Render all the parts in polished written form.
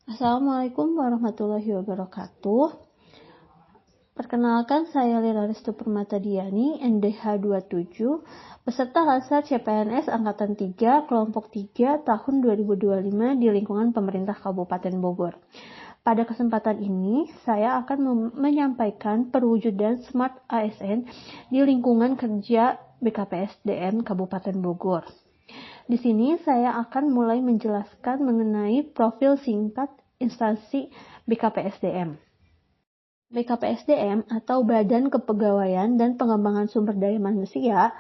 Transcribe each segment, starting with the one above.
Assalamualaikum warahmatullahi wabarakatuh. Perkenalkan, saya Lira Restu Permatadiani, NDH 27, peserta Latsar CPNS Angkatan 3, Kelompok 3, tahun 2025 di lingkungan pemerintah Kabupaten Bogor. Pada kesempatan ini, saya akan menyampaikan perwujudan Smart ASN di lingkungan kerja BKPSDM Kabupaten Bogor. Di sini saya akan mulai menjelaskan mengenai profil singkat instansi BKPSDM. BKPSDM atau Badan Kepegawaian dan Pengembangan Sumber Daya Manusia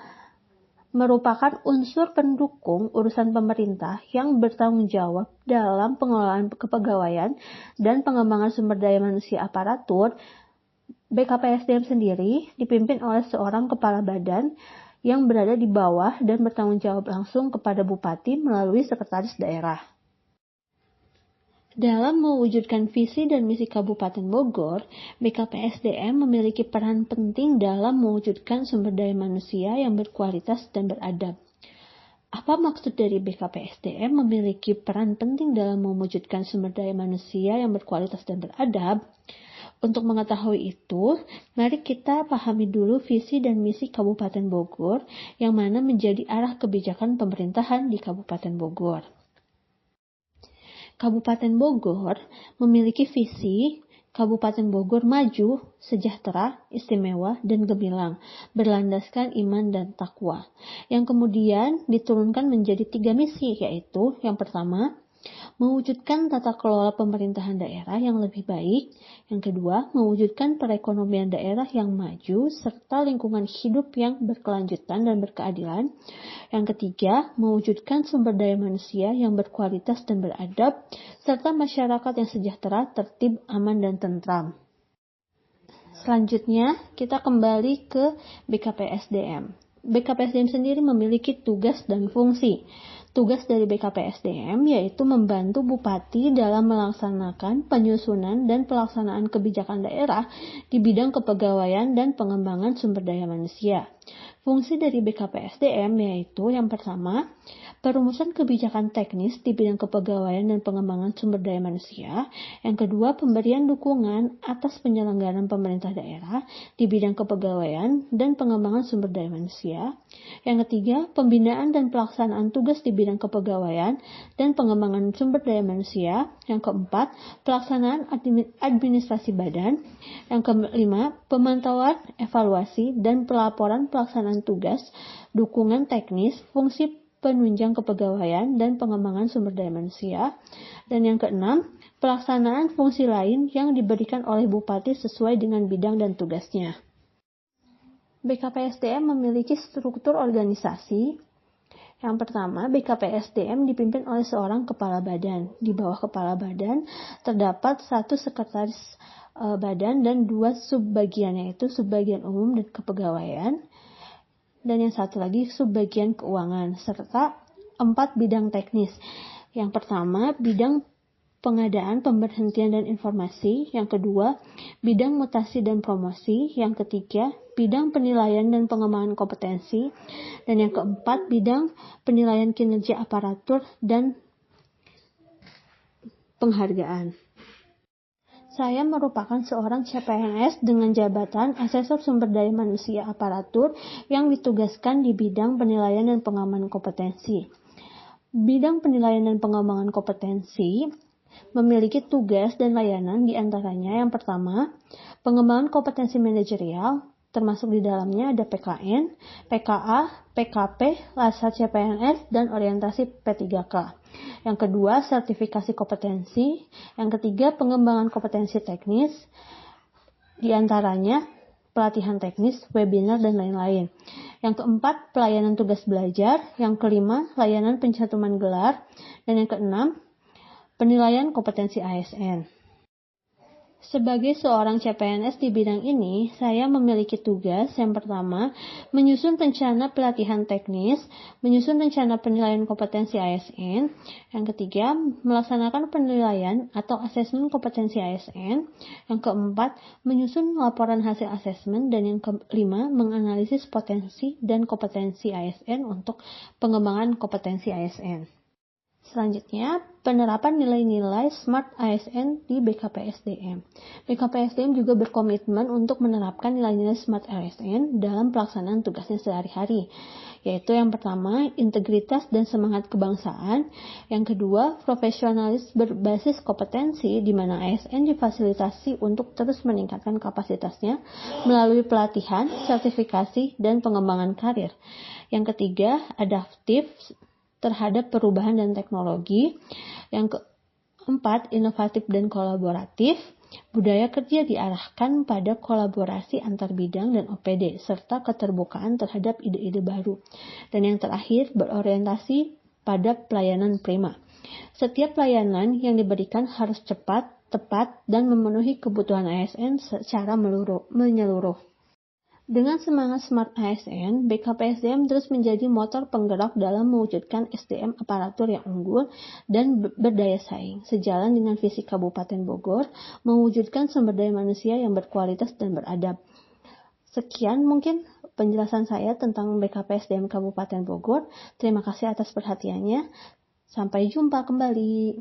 merupakan unsur pendukung urusan pemerintah yang bertanggung jawab dalam pengelolaan kepegawaian dan pengembangan sumber daya manusia aparatur. BKPSDM sendiri dipimpin oleh seorang kepala badan yang berada di bawah dan bertanggung jawab langsung kepada Bupati melalui Sekretaris Daerah. Dalam mewujudkan visi dan misi Kabupaten Bogor, BKPSDM memiliki peran penting dalam mewujudkan sumber daya manusia yang berkualitas dan beradab. Apa maksud dari BKPSDM memiliki peran penting dalam mewujudkan sumber daya manusia yang berkualitas dan beradab? Untuk mengetahui itu, mari kita pahami dulu visi dan misi Kabupaten Bogor yang mana menjadi arah kebijakan pemerintahan di Kabupaten Bogor. Kabupaten Bogor memiliki visi Kabupaten Bogor maju, sejahtera, istimewa, dan gemilang, berlandaskan iman dan takwa, yang kemudian diturunkan menjadi 3 misi, yaitu yang pertama, mewujudkan tata kelola pemerintahan daerah yang lebih baik. Yang kedua, mewujudkan perekonomian daerah yang maju serta lingkungan hidup yang berkelanjutan dan berkeadilan. Yang ketiga, mewujudkan sumber daya manusia yang berkualitas dan beradab serta masyarakat yang sejahtera, tertib, aman, dan tentram. Selanjutnya, kita kembali ke BKPSDM. BKPSDM sendiri memiliki tugas dan fungsi. Tugas dari BKPSDM yaitu membantu Bupati dalam melaksanakan penyusunan dan pelaksanaan kebijakan daerah di bidang kepegawaian dan pengembangan sumber daya manusia. Fungsi dari BKPSDM yaitu yang pertama, perumusan kebijakan teknis di bidang kepegawaian dan pengembangan sumber daya manusia. Yang kedua, pemberian dukungan atas penyelenggaraan pemerintah daerah di bidang kepegawaian dan pengembangan sumber daya manusia. Yang ketiga, pembinaan dan pelaksanaan tugas di bidang kepegawaian dan pengembangan sumber daya manusia. Yang keempat, pelaksanaan administrasi badan. Yang kelima, pemantauan, evaluasi, dan pelaporan pelaksanaan tugas, dukungan teknis, fungsi penunjang kepegawaian dan pengembangan sumber daya manusia. Dan yang keenam, pelaksanaan fungsi lain yang diberikan oleh Bupati sesuai dengan bidang dan tugasnya. BKPSDM memiliki struktur organisasi. Yang pertama, BKPSDM dipimpin oleh seorang kepala badan. Di bawah kepala badan terdapat 1 sekretaris badan dan 2 subbagian, yaitu subbagian umum dan kepegawaian, dan yang satu lagi subbagian keuangan, serta 4 bidang teknis. Yang pertama, bidang pengadaan, pemberhentian, dan informasi. Yang kedua, bidang mutasi dan promosi. Yang ketiga, bidang penilaian dan pengembangan kompetensi. Dan yang keempat, bidang penilaian kinerja aparatur dan penghargaan. Saya merupakan seorang CPNS dengan jabatan Asesor Sumber Daya Manusia Aparatur yang ditugaskan di bidang penilaian dan pengembangan kompetensi. Bidang penilaian dan pengembangan kompetensi memiliki tugas dan layanan diantaranya yang pertama, pengembangan kompetensi manajerial, termasuk di dalamnya ada PKN, PKA, PKP, Latsar CPNS, dan orientasi P3K. Yang kedua, sertifikasi kompetensi. Yang ketiga, pengembangan kompetensi teknis, diantaranya pelatihan teknis, webinar, dan lain-lain. Yang keempat, pelayanan tugas belajar. Yang kelima, layanan pencantuman gelar. Dan yang keenam, penilaian kompetensi ASN. Sebagai seorang CPNS di bidang ini, saya memiliki tugas yang pertama, menyusun rencana pelatihan teknis, menyusun rencana penilaian kompetensi ASN. Yang ketiga, melaksanakan penilaian atau asesmen kompetensi ASN. Yang keempat, menyusun laporan hasil asesmen. Dan yang kelima, menganalisis potensi dan kompetensi ASN untuk pengembangan kompetensi ASN. Selanjutnya, penerapan nilai-nilai Smart ASN di BKPSDM. BKPSDM juga berkomitmen untuk menerapkan nilai-nilai Smart ASN dalam pelaksanaan tugasnya sehari-hari, yaitu yang pertama, integritas dan semangat kebangsaan, yang kedua, profesionalis berbasis kompetensi, di mana ASN difasilitasi untuk terus meningkatkan kapasitasnya melalui pelatihan, sertifikasi, dan pengembangan karir. Yang ketiga, adaptif terhadap perubahan dan teknologi. Yang keempat, inovatif dan kolaboratif. Budaya kerja diarahkan pada kolaborasi antar bidang dan OPD, serta keterbukaan terhadap ide-ide baru. Dan yang terakhir, berorientasi pada pelayanan prima. Setiap pelayanan yang diberikan harus cepat, tepat, dan memenuhi kebutuhan ASN secara menyeluruh. Dengan semangat Smart ASN, BKPSDM terus menjadi motor penggerak dalam mewujudkan SDM aparatur yang unggul dan berdaya saing, sejalan dengan visi Kabupaten Bogor, mewujudkan sumber daya manusia yang berkualitas dan beradab. Sekian mungkin penjelasan saya tentang BKPSDM Kabupaten Bogor. Terima kasih atas perhatiannya. Sampai jumpa kembali.